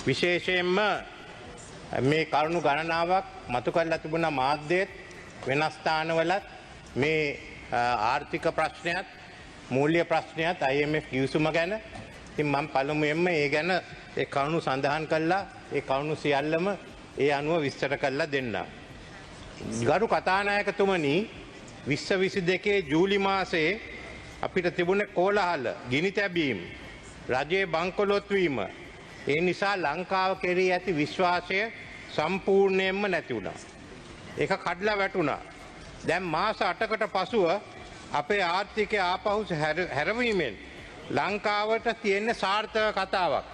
විශේෂයෙන්ම මේ කරුණු ගණනාවක් මතු කරලා තිබුණා මාධ්‍යයේත් වෙනස් ස්ථානවලත් මේ ආර්ථික ප්‍රශ්නයත් මූල්‍ය ප්‍රශ්නයත් IMF ගිවිසුම ගැන. ඉතින් මම පළමුවෙන්ම ඒ ගැන ඒ කරුණු සඳහන් කළා. ඒ කරුණු සියල්ලම ඒ අනුව විස්තර කරලා දෙන්න. ගරු කතානායකතුමනි 2022 ජූලි මාසයේ අපිට තිබුණ කෝලහල, ගිනි තැබීම්, රජයේ බංකොලොත් වීම, ඒ නිසා ලංකාව කෙරෙහි ඇති විශ්වාසය සම්පූර්ණයෙන්ම නැති වුණා. ඒක කඩලා වැටුණා. දැන් මාස 8කට පසුව අපේ ආර්ථිකය ආපහු හැරවීමෙන් ලංකාවට තියෙන සාර්ථක කතාවක්.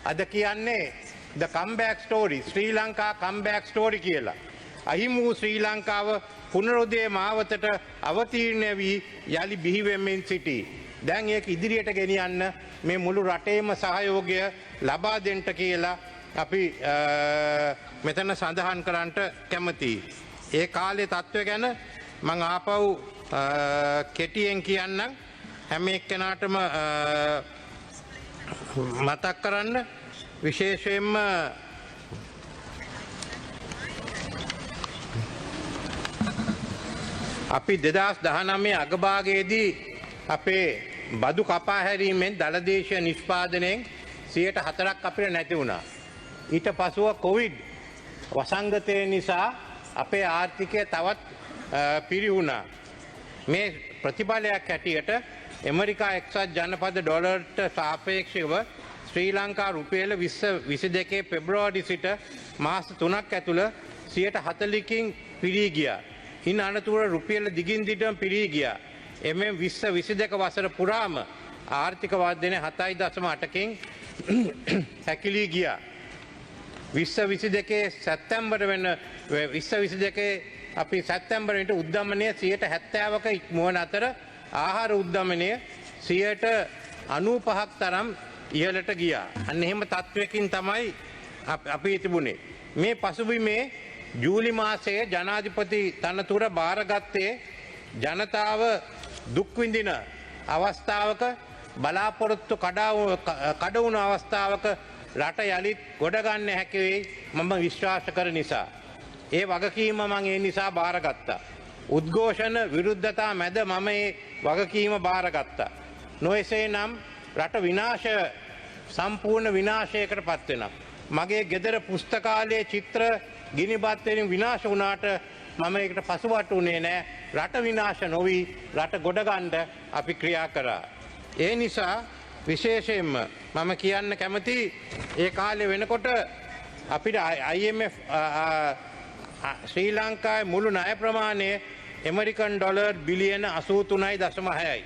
අද කියන්නේ the comeback story, Sri Lanka comeback story කියලා. අහිමි වූ ශ්‍රී ලංකාව පුනරුදේ මාවතට අවතීර්ණ වී යලි බිහි වෙමින් සිටී. දැන් ඒක ඉදිරියට ගෙනියන්න මේ මුළු රටේම සහයෝගය ලබා දෙන්න කියලා අපි මෙතන සඳහන් කරන්නට කැමතියි. ඒ කාලේ තත්ත්වය ගැන මම ආපහු කෙටියෙන් කියන්නම්. හැම එක්කෙනාටම මතක් කරන්න. විශේෂයෙන්ම අපි 2019 අගභාගයේදී අපේ බදු කපා හැරීමෙන් දළදේශීය නිෂ්පාදනයෙන් 4% අපිට නැති වුණා. ඊට පසුව කොවිඩ් වසංගතය නිසා අපේ ආර්ථිකය තවත් පිරිහුණා. මේ ප්‍රතිඵලයක් හැටියට ඇමරිකා එක්සත් ජනපද ඩොලර්ට සාපේක්ෂව ශ්‍රී ලංකා රුපියල 2022 පෙබ්‍රවාරි සිට මාස 3ක් ඇතුළ 40%කින් පිරී ගියා. ඉන් අනතුර රුපියල දිගින් දිගටම පිරී ගියා. එමෙන් 2022 වසර පුරාම ආර්ථික වර්ධනය 7.8කින් හැකිලී ගියා. 2022 සැප්තැම්බර් වෙන 2022 අපි සැප්තැම්බර් වෙනට උද්දමනය 70%ක ඉක්මවන අතර ආහාර උද්දමනය 95%ක් තරම් ඉහළට ගියා. අන්න එහෙම තත්වයකින් තමයි අපි තිබුණේ. මේ පසුබිමේ ජූලි මාසයේ ජනාධිපති තනතුර බාරගත්තේ ජනතාව දුක් විඳින අවස්ථාවක, බලාපොරොත්තු කඩ වුණු අවස්ථාවක රට යලිත් ගොඩ ගන්න හැකි වෙයි මම විශ්වාස කර නිසා. ඒ වගකීම මම ඒ නිසා බාරගත්තා. උද්ඝෝෂණ විරුද්ධතා මැද මම ඒ වගකීම බාරගත්තා. නොඑසේනම් රට සම්පූර්ණ විනාශයකට පත් වෙනවා. මගේ ගෙදර පුස්තකාලයේ චිත්‍ර ගිනිබත් වලින් විනාශ වුණාට මම ඒකට පසුබට උනේ නැහැ. රට විනාශ නොවි රට ගොඩ ගන්න අපි ක්‍රියා කරා. ඒ නිසා විශේෂයෙන්ම මම කියන්න කැමති ඒ කාලේ වෙනකොට අපිට IMF ශ්‍රී ලංකාවේ මුළු ණය ප්‍රමාණය ඇමරිකන් ඩොලර් බිලියන 83.6යි.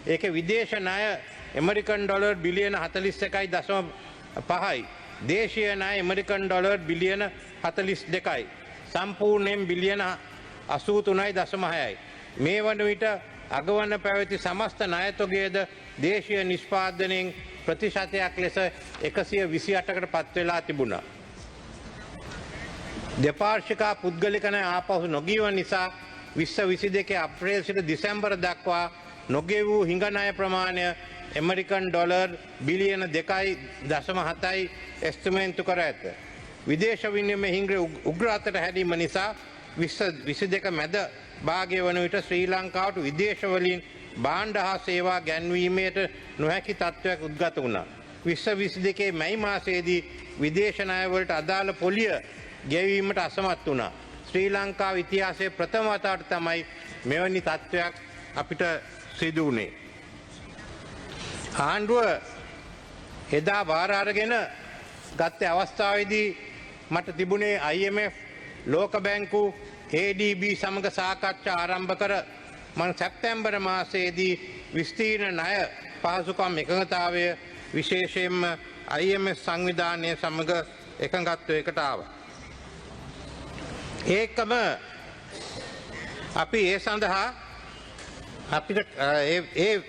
ඒකේ විදේශ ණය ඇමරිකන් ඩොලර් බිලියන 41.5යි. දේශීය ණය ඇමරිකන් ඩොලර් බිලියන 42යි. සම්පූර්ණයෙන් බිලියන 83.6යි. මේ වන විට අගවන පැවති සමස්ත ණයතොගයද දේශීය නිෂ්පාදනයෙන් ප්‍රතිශතයක් ලෙස 128කට පත් වෙලා තිබුණා. දෙපාර්ශ්වික පුද්ගලික ණය ආපහු නොගියව නිසා 2022 අප්‍රේල් සිට දෙසැම්බර් දක්වා නොගෙවූ හිඟ ණය ප්‍රමාණය ඇමරිකන් ඩොලර් බිලියන 2.7යි එස්ටිමේට් කර ඇත. විදේශ විනිමය හිඟ උග්‍ර අතට හැරීම නිසා 2022 මැද භාගය වන විට ශ්‍රී ලංකාවට විදේශ වලින් භාණ්ඩ හා සේවා ගැන්වීමට නොහැකි තත්ත්වයක් උද්ගත වුණා. 2022 මැයි මාසයේදී විදේශ ණය වලට අදාළ පොලිය ගෙවීමට අසමත් වුණා. ශ්‍රී ලංකාව ඉතිහාසයේ ප්‍රථම වතාවට තමයි මෙවැනි තත්ත්වයක් අපිට සිදු වුණේ. ආණ්ඩුව එදා බාර අරගෙන ගත්ත අවස්ථාවේදී මට තිබුණේ IMF, ලෝක බැංකු, ADB සමග සාකච්ඡා ආරම්භ කර මම සැප්තැම්බර් මාසයේදී විස්තීර්ණ ණය පහසුකම් එකඟතාවය විශේෂයෙන්ම IMF සංවිධානය සමග එකඟත්වයකට ආවා. ඒකම අපි ඒ සඳහා අපිට ඒ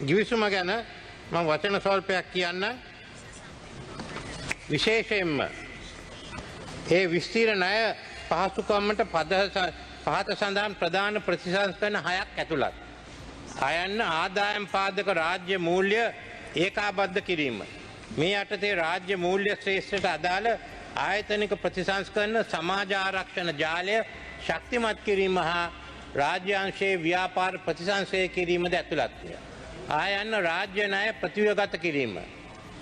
ගිවිසුම ගැන මම වචන ස්වල්පයක් කියන්න. විශේෂයෙන්ම ඒ විස්තීර්ණ ණය පහසුකම්මට පහත සඳහන් ප්‍රධාන ප්‍රතිසංස්කරණ 6ක් ඇතුළත්. අයන්න ආදායම් පාදක රාජ්‍ය මූල්‍ය ඒකාබද්ධ කිරීම. මේ යටතේ රාජ්‍ය මූල්‍ය ශ්‍රේෂ්ඨට අදාළ ආයතනික ප්‍රතිසංස්කරණ සමාජ ආරක්ෂණ ජාලය ශක්තිමත් කිරීම හා රාජ්‍යාංශයේ ව්‍යාපාර ප්‍රතිසංස්කරණය කිරීමද ඇතුළත්ය. ආයන්න රාජ්‍ය ණය ප්‍රතිව්‍යුහගත කිරීම.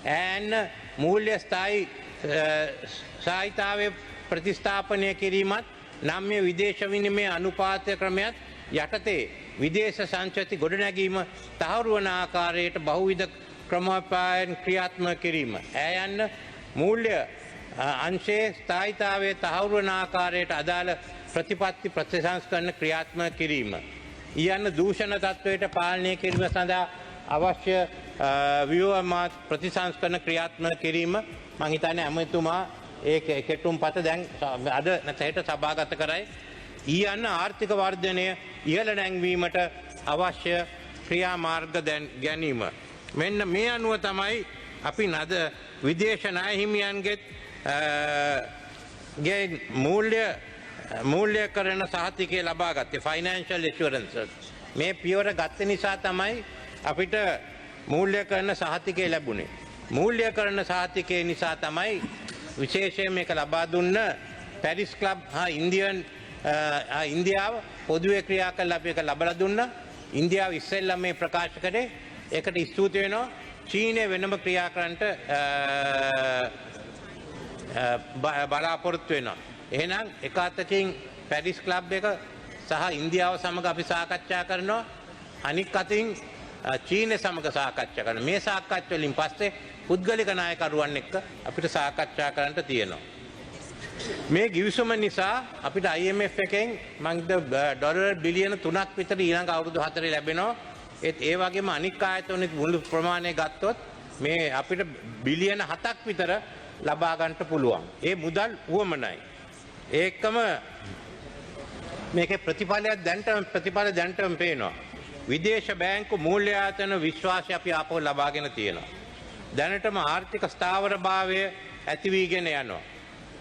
ඈන්න මූල්‍ය ස්ථායීතාවයේ ප්‍රතිස්ථාපනය කිරීමත් නම් මේ විදේශ විනිමය අනුපාත ක්‍රමයක් යටතේ විදේශ සංචති ගොඩනැගීම තහවුරු වන ආකාරයට බහුවිධ ක්‍රමෝපායන් ක්‍රියාත්මක කිරීම. ඈයන්න මූල්‍ය අංශයේ ස්ථායීතාවයේ තහවුරු වන ආකාරයට අදාළ ප්‍රතිපත්ති ප්‍රතිසංස්කරණ ක්‍රියාත්මක කිරීම. ඊයන්න දූෂණ තත්ත්වයට පාලනය කිරීම සඳහා අවශ්‍ය ව්‍යුහාත්මක ප්‍රතිසංස්කරණ ක්‍රියාත්මක කිරීම. මම හිතන්නේ ඇමතුමා ඒ කෙටුම්පත දැන් අද නැතහෙට සභාගත කරයි. ඊයන්න ආර්ථික වර්ධනය ඉහළ නැංවීමට අවශ්‍ය ක්‍රියාමාර්ග ගැනීම. මෙන්න මේ අනුව තමයි අපි නද විදේශ ණය හිමියන්ගෙත් මූල්‍ය කරන සහතිකය ලබා ගත්තේ ෆයිනෑන්ෂල් ඉන්ෂුරන්ස්. මේ පියවර ගත්ත නිසා තමයි අපිට මූල්‍ය කරන සහතිකය ලැබුණේ. මූල්‍ය කරන සහතිකය නිසා තමයි විශේෂයෙන් මේක ලබා දුන්න පැරිස් ක්ලබ් හා ඉන්දියාව පොදුවේ ක්‍රියා කළ අපි එක ලබලා දුන්නා. ඉන්දියාව ඉස්සෙල්ලා මේ ප්‍රකාශ කරේ. ඒකට ස්තුති වෙනවා. චීනය වෙනම ක්‍රියා කරන්නට බලාපොරොත්තු වෙනවා. එහෙනම් එක අතකින් පැරිස් ක්ලබ් එක සහ ඉන්දියාව සමග අපි සාකච්ඡා කරනවා. අනික් අතින් චීනය සමග සාකච්ඡා කරනවා. මේ සාකච්ඡා වලින් පස්සේ පුද්ගලික නායකරුවන් එක්ක අපිට සාකච්ඡා කරන්න තියෙනවා. මේ ගිවිසුම නිසා අපිට IMF එකෙන් මම ඩොලර් බිලියන 3ක් විතර ඊළඟ අවුරුදු 4 ලැබෙනවා. ඒ වගේම අනික් ආයතනෙත් මුළු ප්‍රමාණය ගත්තොත් මේ අපිට බිලියන 7ක් විතර ලබා ගන්නට පුළුවන්. ඒ මුදල් උවමනයි. ඒකම මේකේ ප්‍රතිඵලයක් දැන්ටම පේනවා. විදේශ බැංකු මූල්‍ය ආයතන විශ්වාසය අපි ආපහු ලබාගෙන තියෙනවා. දැනටම ආර්ථික ස්ථාවරභාවය ඇති වීගෙන යනවා.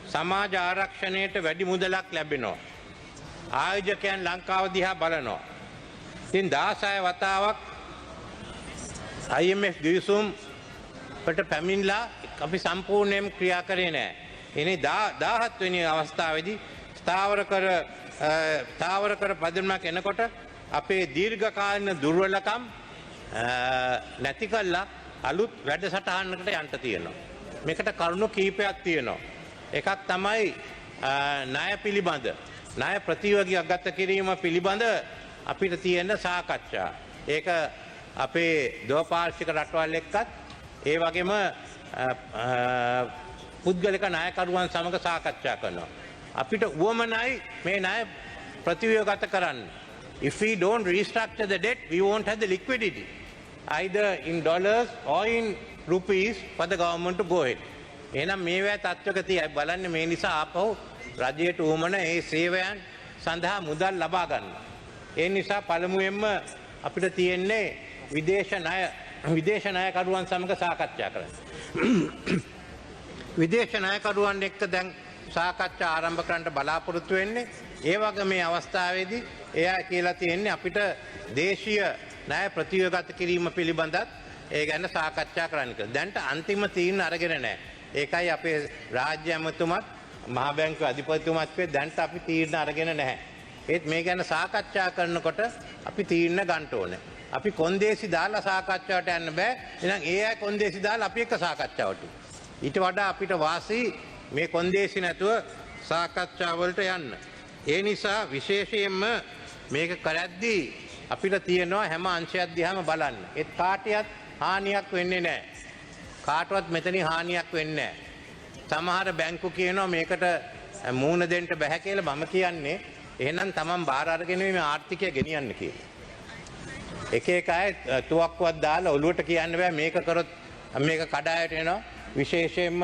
සමාජ ආරක්ෂණයට වැඩි මුදලක් ලැබෙනවා. ආයෝජකයන් ලංකාව දිහා බලනවා. ඉතින් 16 වතාවක් IMF ගිවිසුම් වලට පැමිණලා අපි සම්පූර්ණයෙන්ම ක්‍රියා කරේ නැහැ. එනේ 17 වෙනි අවස්ථාවේදී ස්ථාවර කර පදනමක් එනකොට අපේ දීර්ඝකාලීන දුර්වලකම් නැති කළා අලුත් වැඩසටහනකට යන්න තියෙනවා. මේකට කරුණු කීපයක් තියෙනවා. එකක් තමයි ණය පිළිබඳ ණය ප්‍රතිව්‍යුහගත කිරීම පිළිබඳ අපිට තියෙන සාකච්ඡා. ඒක අපේ දෝපාර්ශ්වික රටවල් එක්කත් ඒ වගේම පුද්ගලික නායකරුවන් සමග සාකච්ඡා කරනවා. අපිට උවමනයි මේ ණය ප්‍රතිව්‍යුහගත කරන්න. If we don't restructure the debt, we won't have the liquidity, either in dollars or in rupees for the government to go ahead. එහෙනම් මේවැ තත්ත්වක තියයි බලන්න මේ නිසා ආපහු රජයට උවමන ඒ සේවයන් සඳහා මුදල් ලබා ගන්න. ඒ නිසා පළමුවෙන්ම අපිට තියෙන්නේ විදේශ ණයකරුවන් සමග සාකච්ඡා කරන්න. විදේශ ණයකරුවන් එක්ක දැන් සාකච්ඡා ආරම්භ කරන්න බලාපොරොත්තු වෙන්නේ. ඒ වගේ මේ අවස්ථාවේදී එයා කියලා තියෙන්නේ අපිට දේශීය ණය ප්‍රතිව්‍යුහගත කිරීම පිළිබඳත් ඒ ගැන සාකච්ඡා කරන්න කියලා. දැන්ට අන්තිම තීරණ අරගෙන නැහැ. ඒකයි අපේ රාජ්‍ය ඇමතුමත් මහ බැංකුවේ අධිපතිතුමත් කිව්වේ දැන්ට අපි තීරණ අරගෙන නැහැ. ඒත් මේ ගැන සාකච්ඡා කරනකොට අපි තීරණ ගන්න ඕනේ. අපි කොන්දේසි දාලා සාකච්ඡාවට යන්න බෑ. එහෙනම් ඒ අය කොන්දේසි දාලා අපි එක්ක සාකච්ඡාවට. ඊට වඩා අපිට වාසි මේ කොන්දේසි නැතුව සාකච්ඡා වලට යන්න. ඒ නිසා විශේෂයෙන්ම මේක කරද්දී අපිට තියෙනවා හැම අංශයක් දිහාම බලන්න. ඒත් කාටවත් හානියක් වෙන්නේ නැහැ. කාටවත් මෙතනින් හානියක් වෙන්නේ නැහැ. සමහර බැංකු කියනවා මේකට මූණ දෙන්න බෑ කියලා. මම කියන්නේ එහෙනම් තමන් බාර අරගෙන මේ ආර්ථිකය ගෙනියන්න කියලා. එක එක අය තුවක්කුවක් දාලා ඔලුවට කියන්න බෑ මේක කරොත් මේක කඩායට එනවා. විශේෂයෙන්ම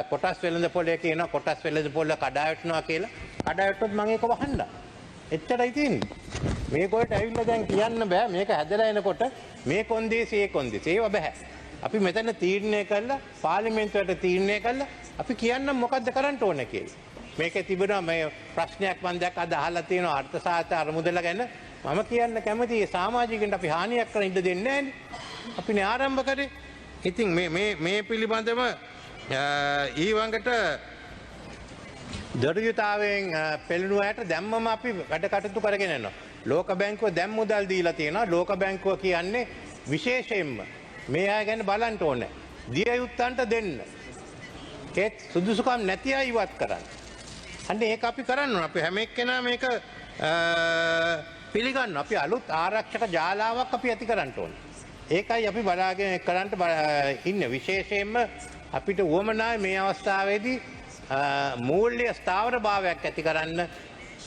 කොටස් වෙළඳ පොලේ කියනවා කොටස් වෙළඳ පොල කඩාවැටෙනවා කියලා. කඩාවැටුනොත් මම ඒක වහන්න. එච්චරයි තියෙන්නේ. මේකට ඇවිල්ලා දැන් කියන්න බෑ මේක හැදලා එනකොට මේ කොන්දේසි ඒ කොන්දේසි ඒව බෑ. අපි මෙතන තීරණය කළා පාර්ලිමේන්තුවට තීරණය කළා අපි කියන්නම් මොකද්ද කරන්න ඕනේ කියලා. මේකේ තිබෙනවා මේ ප්‍රශ්නයක් මම දැක්ක අද අහලා තියෙනවා අර්ථසාහිත්‍ය අරමුදල ගැන. මම කියන්න කැමතියි සමාජිකයන්ට අපි හානියක් කරන්න ඉඩ දෙන්නේ නැහැනේ. අපිනේ ආරම්භ කරේ. ඉතින් මේ පිළිබඳව ඊවඟට දරියතාවයෙන් පෙළෙනු ඇයට දැම්මම අපි වැඩ කටයුතු කරගෙන යනවා. ලෝක බැංකුව දැන් මුදල් දීලා තියෙනවා. ලෝක බැංකුව කියන්නේ විශේෂයෙන්ම මේ අය ගැන බලන්න ඕනේ. දිය යුත්තන්ට දෙන්න. ඒත් සුදුසුකම් නැති අය ඉවත් කරන්න. අන්න ඒක අපි කරන්න ඕන. අපි හැම එක්කෙනා මේක පිළිගන්න. අපි අලුත් ආරක්ෂක ජාලාවක් අපි ඇති කරන්න ඕනේ. ඒකයි අපි බලාගෙන කරන්න ඉන්නේ. විශේෂයෙන්ම අපිට උවමනායි මේ අවස්ථාවේදී මූල්‍ය ස්ථාවර භාවයක් ඇති කරන්න,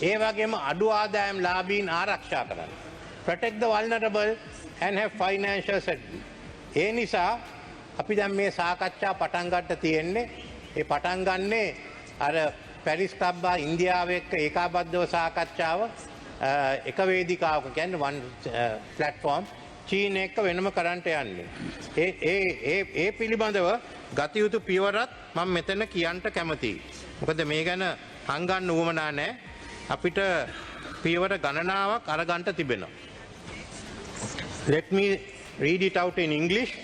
ඒ වගේම අඩු ආදායම් ලාභීන් ආරක්ෂා කරන්න. Protect the vulnerable and have financial stability. ඒ නිසා අපි දැන් මේ සාකච්ඡා පටන් ගන්න තියෙන්නේ. ඒ පටන් ගන්නේ අර පැරිස් ක්ලබ් ඉන්දියාව එක්ක ඒකාබද්ධව සාකච්ඡාව එක වේදිකාවක කියන්නේ one platform චීන එක්ක වෙනම කරන්ට යන්නේ. ඒ පිළිබඳව ගත යුතු පියවරත් මම මෙතන කියන්න කැමතියි. මොකද මේ ගැන හංගන්න උවමනා නැහැ. අපිට පියවර ගණනාවක් අරගන්න තිබෙනවා. Let me read it out in English.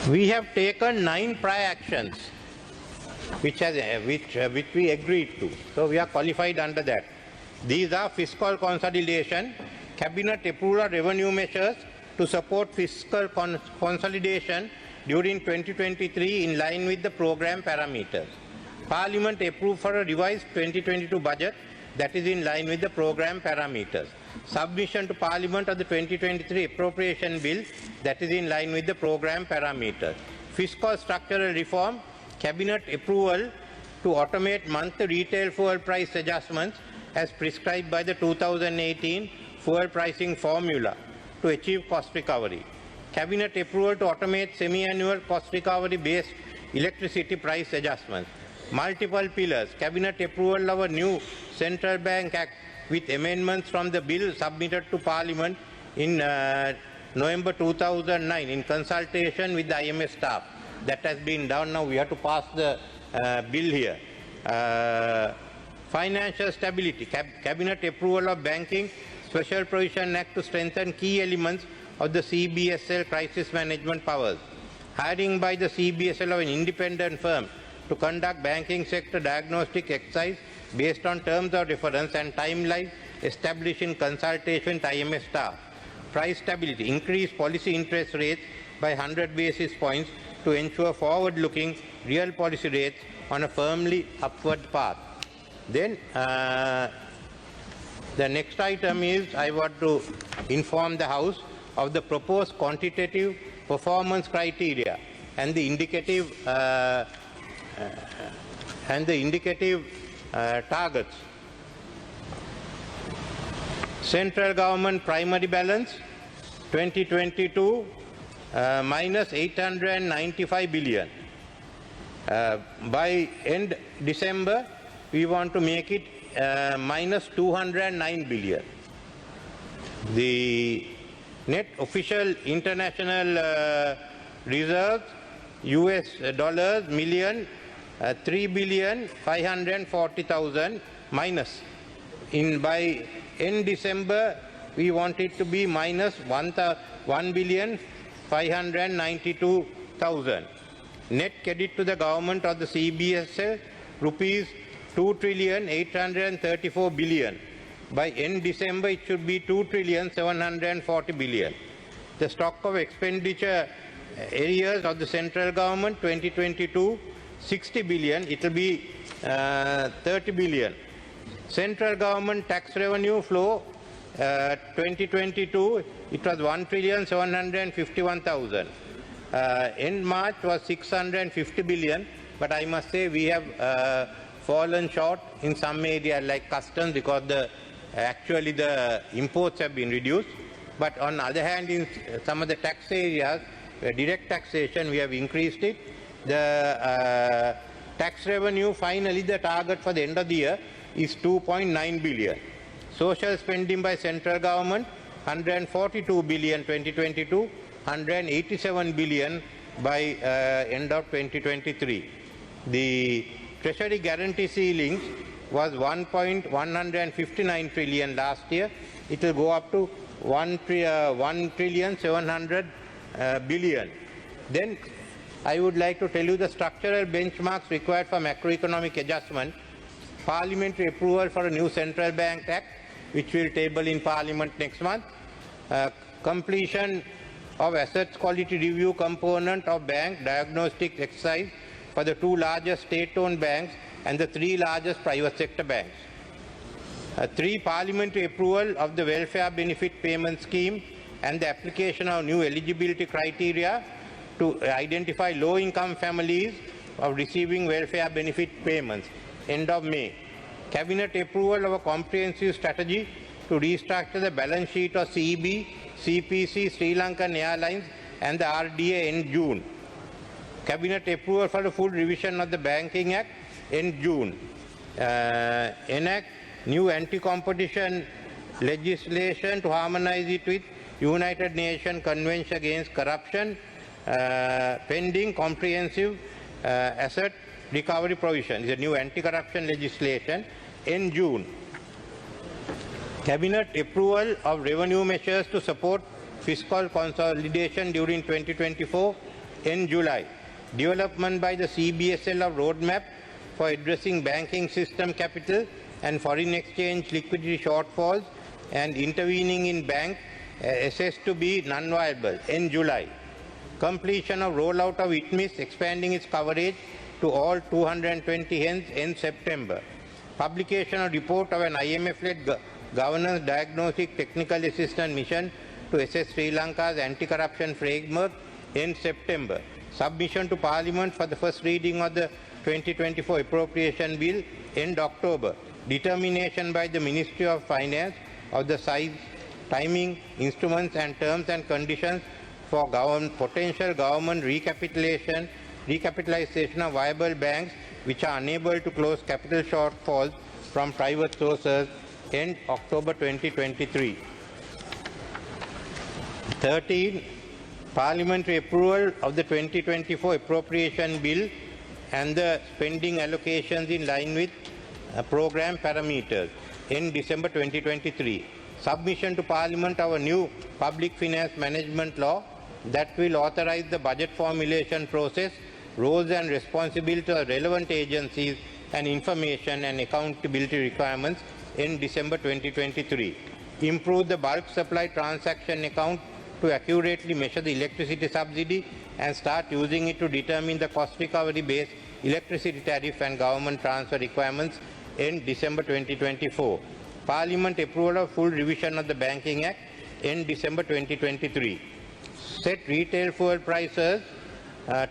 We have taken 9 prior actions which we agreed to. So we are qualified under that. These are fiscal consolidation, cabinet approval of revenue measures to support fiscal consolidation during 2023 in line with the program parameters. Parliament approved for a revised 2022 budget that is in line with the program parameters. Submission to Parliament of the 2023 appropriation bill that is in line with the program parameters. Fiscal structural reform, cabinet approval to automate monthly retail fuel price adjustments as prescribed by the 2018 fuel pricing formula to achieve cost recovery. Cabinet approval to automate semi-annual cost recovery based electricity price adjustments. Multiple pillars. Cabinet approval of a new Central Bank Act with amendments from the bill submitted to Parliament in November 2009 in consultation with the IMF staff. That has been done. Now we have to pass the bill here. Financial stability. Cabinet approval of Banking Special Provision Act to strengthen key elements of the CBSL crisis management powers. Hiring by the CBSL of an independent firm to conduct banking sector diagnostic exercise based on terms of reference and timelines established in consultation with IMF staff. Price stability. Increase policy interest rates by 100 basis points to ensure forward-looking real policy rates on a firmly upward path. Then the next item is I want to inform the House of the proposed quantitative performance criteria and the indicative targets. Central government primary balance 2022 minus 895 billion. By end December we want to make it minus 209 billion. The net official international reserves US dollars million 3,540,000 minus. By end December we want it to be minus 1,592,000. Net credit to the government of the CBSL rupees 2,834 billion. By end December it should be 2,740 billion. The stock of expenditure areas of the central government 2022 60 billion, it will be 30 billion. Central government tax revenue flow 2022 it was 1,751,000. End March was 650 billion, but I must say we have fallen short in some areas like customs because actually the imports have been reduced. But on the other hand, in some of the tax areas, direct taxation, we have increased it. The tax revenue, finally the target for the end of the year is 2.9 billion. Social spending by central government 142 billion 2022, 187 billion by end of 2023. The treasury guarantee ceilings was 1.159 trillion last year. It will go up to 1,700 billion. Then I would like to tell you the structural benchmarks required for macroeconomic adjustment. Parliamentary approval for a new Central Bank Act, which we will table in Parliament next month. Completion of assets quality review component of bank diagnostic exercise for the 2 largest state-owned banks and the 3 largest private sector banks. 3. Parliamentary approval of the welfare benefit payment scheme and the application of new eligibility criteria to identify low-income families of receiving welfare benefit payments. End of May. Cabinet approval of a comprehensive strategy to restructure the balance sheet of CEB, CPC, Sri Lankan Airlines and the RDA in June. Cabinet approval for the full revision of the Banking Act in June. Enact new anti-competition legislation to harmonize it with United Nations Convention Against Corruption, pending comprehensive asset recovery provision. It's a new anti-corruption legislation in June. Cabinet approval of revenue measures to support fiscal consolidation during 2024 in July. Development by the CBSL of roadmap for addressing banking system capital and foreign exchange liquidity shortfalls and intervening in bank assessed to be non-viable in July. Completion of rollout of ITMIS, expanding its coverage to all 220 hens in September. Publication of report of an IMF-led governance diagnostic technical assistance mission to assess Sri Lanka's anti-corruption framework in September. Submission to Parliament for the first reading of the 2024 appropriation bill in October. Determination by the Ministry of Finance of the size, timing, instruments and terms and conditions for potential government recapitalization of viable banks which are unable to close capital shortfalls from private sources in October 2023. 13. Parliamentary approval of the 2024 appropriation bill and the spending allocations in line with program parameters in December 2023. Submission to Parliament of a new public finance management law that will authorize the budget formulation process, roles and responsibilities of relevant agencies and information and accountability requirements in December 2023. Improve the bulk supply transaction account to accurately measure the electricity subsidy and start using it to determine the cost recovery based electricity tariff and government transfer requirements in December 2024. Parliament approval of full revision of the Banking Act in December 2023. Set retail fuel prices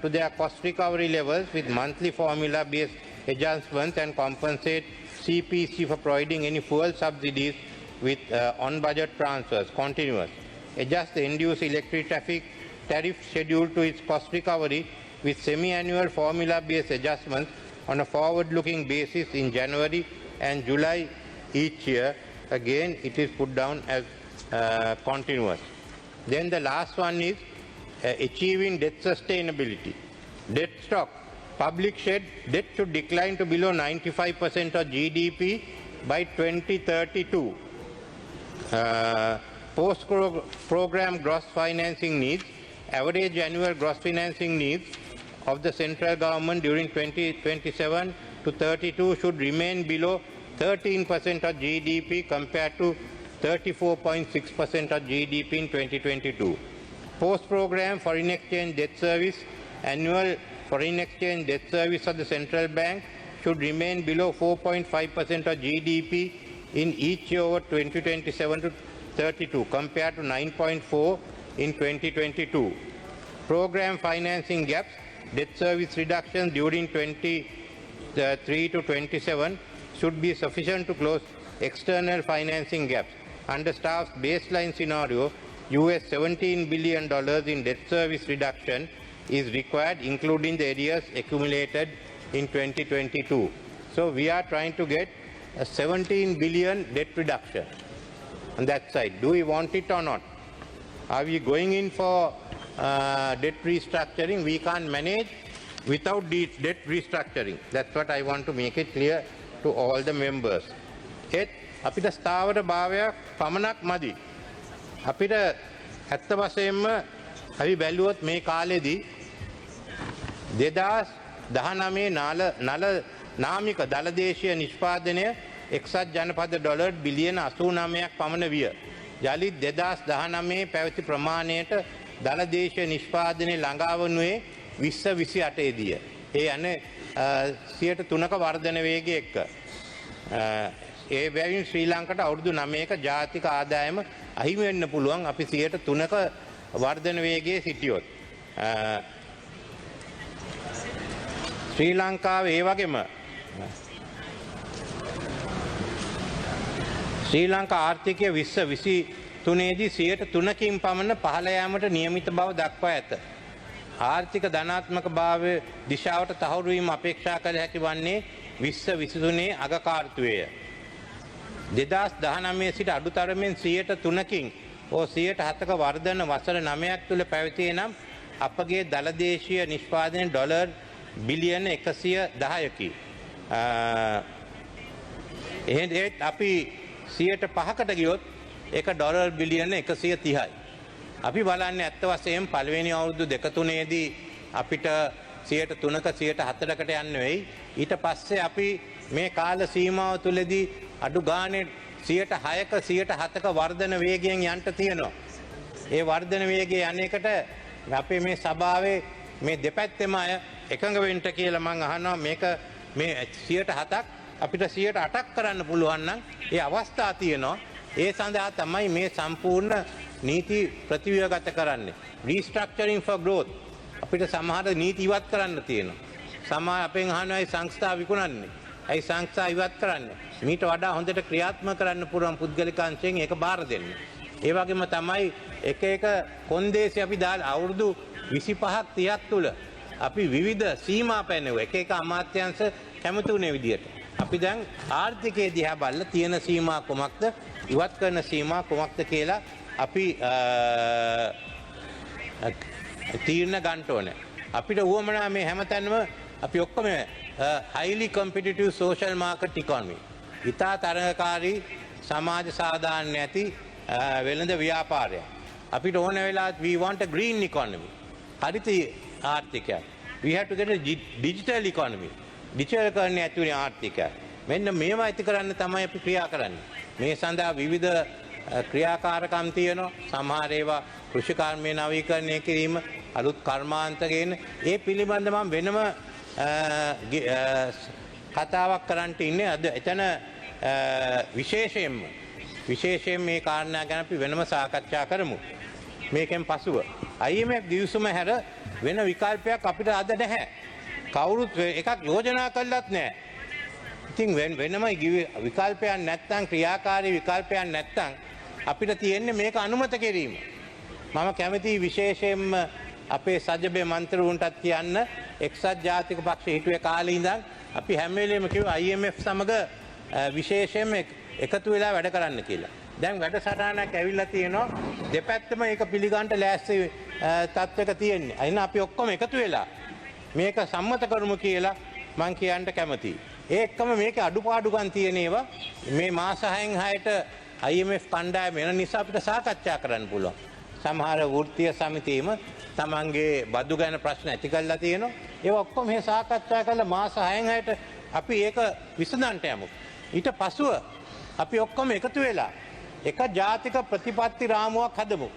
to their cost recovery levels with monthly formula-based adjustments and compensate CPC for providing any fuel subsidies with on-budget transfers. Continuous. Adjust the end-use electric traffic tariff schedule to its cost recovery with semi-annual formula-based adjustments on a forward-looking basis in January and July each year. Again, it is put down as continuous. Then the last one is achieving debt sustainability. Debt stock. Public debt should decline to below 95% of GDP by 2032. Post-program gross financing needs. Average annual gross financing needs of the central government during 2027 to 32 should remain below 13% of GDP compared to 34.6% of GDP in 2022. Post-program foreign exchange debt service, annual foreign exchange debt service of the central bank should remain below 4.5% of GDP in each year over 2027 to 32 compared to 9.4 in 2022. Program financing gaps, debt service reductions during 23 to 27 should be sufficient to close external financing gaps. Under staff's baseline scenario, US $17 billion in debt service reduction is required, including the arrears accumulated in 2022. So we are trying to get a 17 billion debt reduction on that side. Do we want it or not? Are we going in for debt restructuring? We can't manage without debt restructuring. That's what I want to make it clear to to all the members. ඒත් අපිට ස්ථාවර භාවයක් පමණක් මදි. අපිට ඇත්ත වශයෙන්ම අපි බැලුවොත් මේ කාලෙදී 2019 නාමික දළදේශීය නිෂ්පාදනය එක්සත් ජනපද ඩොලර් බිලියන 89ක් පමණ විය. යළිත් 2019 පැවති ප්‍රමාණයට දළදේශීය නිෂ්පාදනය ළඟා වනුයේ 2028 දී. ඒ යන්නේ 3% වර්ධන වේගය එක්ක. ඒ බැවින් ශ්‍රී ලංකාවට අවුරුදු 9ක ජාතික ආදායම අහිමි වෙන්න පුළුවන් අපි 3% වර්ධන වේගයේ සිටියොත්. ශ්‍රී ලංකාවේ ඒ වගේම ශ්‍රී ලංකා ආර්ථිකය 2023 දී 3%කින් පමණ පහළ යාමට නියමිත බව දක්වා ඇත. ආර්ථික ධනාත්මක භාවයේ දිශාවට තහවුරු වීම අපේක්ෂා කළ හැකි වන්නේ 2023 අගකාර්තුවේය. 2019 සිට අඩුතරමින් 3%කින් හෝ 7%ක වර්ධන වසර 9ක් තුළ පැවතියේ නම් අපගේ දළදේශීය නිෂ්පාදනය ඩොලර් බිලියන 110කි. එහෙත් අපි 5%කට ගියොත් ඒක ඩොලර් බිලියන 130යි. අපි බලන්නේ ඇත්ත වශයෙන් පළවෙනි අවුරුදු 2-3 දී අපිට 3%ක 4%කට යන්න වෙයි. ඊට පස්සේ අපි මේ කාල සීමාව තුලදී අඩු ගානේ 6%ක 7%ක වර්ධන වේගයෙන් යන්න තියෙනවා. ඒ වර්ධන වේගය යන්නේකට අපේ මේ සභාවේ මේ දෙපැත්තෙම අය එකඟ වෙන්න කියලා මම අහනවා. මේක මේ 7%ක් අපිට 8%ක් කරන්න පුළුවන් නම් ඒ අවස්ථා තියෙනවා. ඒ සඳහා තමයි මේ සම්පූර්ණ නීති ප්‍රතිව්‍යුහගත කරන්නේ. රීස්ට්‍රක්චරින් ෆොර් ග්‍රෝත් අපිට සමහර නීති ඉවත් කරන්න තියෙනවා. සමහර අපෙන් අහනවා ඒ සංස්ථා විකුණන්නේ. ඒ සංස්ථා ඉවත් කරන්නේ. මීට වඩා හොඳට ක්‍රියාත්මක කරන්න පුළුවන් පුද්ගලික අංශයෙන් ඒක බාර දෙන්න. ඒ වගේම තමයි එක කොන්දේසි අපි දාලා අවුරුදු 25ක් 30ක් තුල අපි විවිධ සීමා පැනෙව එක අමාත්‍යංශ කැමතුනේ විදියට. අපි දැන් ආර්ථිකයේ දිහා බලලා තියෙන සීමා කොමක්ද ඉවත් කරන සීමා කොමක්ද කියලා අපි තීරණ ගන්න ඕනේ. අපිට උවමනා මේ හැමතැනම අපි ඔක්කොම highly competitive social market economy. ඉතා තරඟකාරී සමාජ සාධාරණ නැති වෙළඳ ව්‍යාපාරයක්. අපිට ඕන වෙලාවත් we want a green economy. Haritha ආර්ථිකයක්. We have to get a digital economy. Digital කරන්නේ ඇතුළේ ආර්ථිකය. මෙන්න මේවා ඇති කරන්න තමයි අපි ක්‍රියා කරන්නේ. මේ සඳහා විවිධ ක්‍රියාකාරකම් තියෙනවා. සමහර ඒවා කෘෂිකාර්මයේ නවීකරණය කිරීම, අලුත් කර්මාන්ත ගේන ඒ පිළිබඳව මම වෙනම කතාවක් කරන්නට ඉන්නේ. අද එතන විශේෂයෙන් මේ කාරණා ගැන අපි වෙනම සාකච්ඡා කරමු. මේකෙන් පසුව IMF දිවිසුම හැර වෙන විකල්පයක් අපිට අද නැහැ. කවුරුත් එකක් යෝජනා කළත් නැහැ. ඉතින් වෙනම විකල්පයක් නැත්නම් ක්‍රියාකාරී විකල්පයක් නැත්නම් අපිට තියෙන්නේ මේක අනුමත කිරීම. මම කැමතියි විශේෂයෙන්ම අපේ සජ්ජබේ මන්ත්‍රීවරුන්ටත් කියන්න එක්සත් ජාතික පක්ෂ හිටුවේ කාලේ ඉඳන් අපි හැම වෙලේම කිව්වා IMF සමග විශේෂයෙන්ම එකතු වෙලා වැඩ කරන්න කියලා. දැන් වැඩසටහනක් ඇවිල්ලා තියෙනවා. දෙපැත්තම ඒක පිළිගන්න ලෑස්ති තත්ත්වයක තියෙන්නේ. අයින අපි ඔක්කොම එකතු වෙලා මේක සම්මත කරමු කියලා මම කියන්න කැමතියි. ඒ එක්කම මේකේ අඩුපාඩුකම් තියෙන ඒවා මේ මාස 6න් 6ට IMF කණ්ඩායම වෙන නිසා අපිට සාකච්ඡා කරන්න පුළුවන්. සමහර වෘත්තීය සමිතියම තමන්ගේ බදු ගැන ප්‍රශ්න ඇති කරලා තියෙනවා. ඒවා ඔක්කොම මේ සාකච්ඡා කරලා මාස 6න් 6ට අපි ඒක විසඳන්න යමු. ඊට පසුව අපි ඔක්කොම එකතු වෙලා එක ජාතික ප්‍රතිපත්ති රාමුවක් හදමු.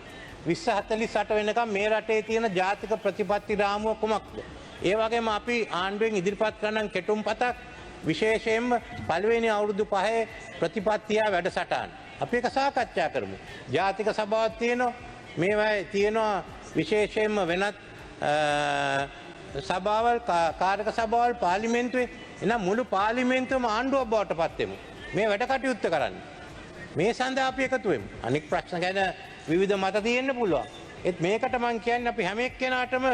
2048 වෙනකම් මේ රටේ තියෙන ජාතික ප්‍රතිපත්ති රාමුව කුමක්ද? ඒ වගේම අපි ආණ්ඩුවෙන් ඉදිරිපත් කරන කෙටුම්පතක් විශේෂයෙන්ම පළවෙනි අවුරුදු 5 ප්‍රතිපත්තිය වැඩසටහන. අපි ඒක සාකච්ඡා කරමු. ජාතික සභාවක් තියෙනවා. මේවා තියෙනවා විශේෂයෙන්ම වෙනත් සභාවල් කාරක සභාවල් පාර්ලිමේන්තුවේ එනම් මුළු පාර්ලිමේන්තුවම ආණ්ඩුවක් බවට පත් වෙමු. මේ වැඩ කටයුත්ත කරන්න. මේ සඳහා අපි එකතු වෙමු. අනෙක් ප්‍රශ්න ගැන විවිධ මත තියෙන්න පුළුවන්. ඒත් මේකට මම කියන්නේ අපි හැම එක්කෙනාටම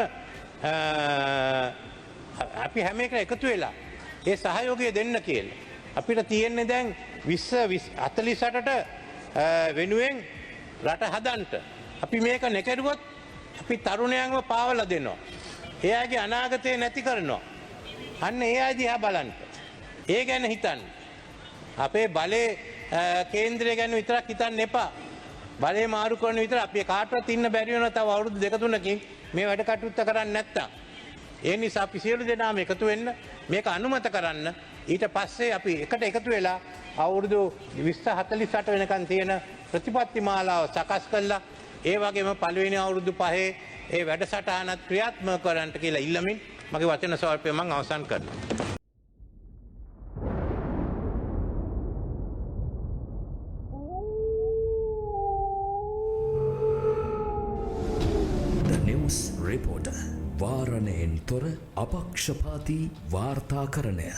අපි හැම එක එකතු වෙලා ඒ සහයෝගය දෙන්න කියලා. අපිට තියෙන්නේ දැන් 2048ට වෙනුවෙන් රට හදන්න. අපි මේක නැකරුවොත් අපි තරුණයන්ව පාවලා දෙනවා. එයාගේ අනාගතය නැති කරනවා. අන්න ඒ අය දිහා බලන්න. ඒ ගැන හිතන්න. අපේ බලේ කේන්ද්‍රය ගැන විතරක් හිතන්න එපා. බලේ මාරු කරන විතර අපි කාටවත් ඉන්න බැරි වෙනවා තව අවුරුදු 2-3කින් මේ වැඩ කටයුත්ත කරන්නේ නැත්තම්. ඒ නිසා අපි සියලු දෙනාම එකතු වෙන්න මේක අනුමත කරන්න. ඊට පස්සේ අපි එකට එකතු වෙලා අවුරුදු 2048 වෙනකන් තියෙන ප්‍රතිපත්ති මාලාව සකස් කළා. ඒ වගේම පළවෙනි අවුරුදු 5 ඒ වැඩසටහනත් ක්‍රියාත්මක කරන්නට කියලා ඉල්ලමින් මගේ වචන ස්වල්පය මම අවසන් කරනවා. රිපෝටර් වාරණයෙන් තොර අපක්ෂපාතී වාර්තාකරණය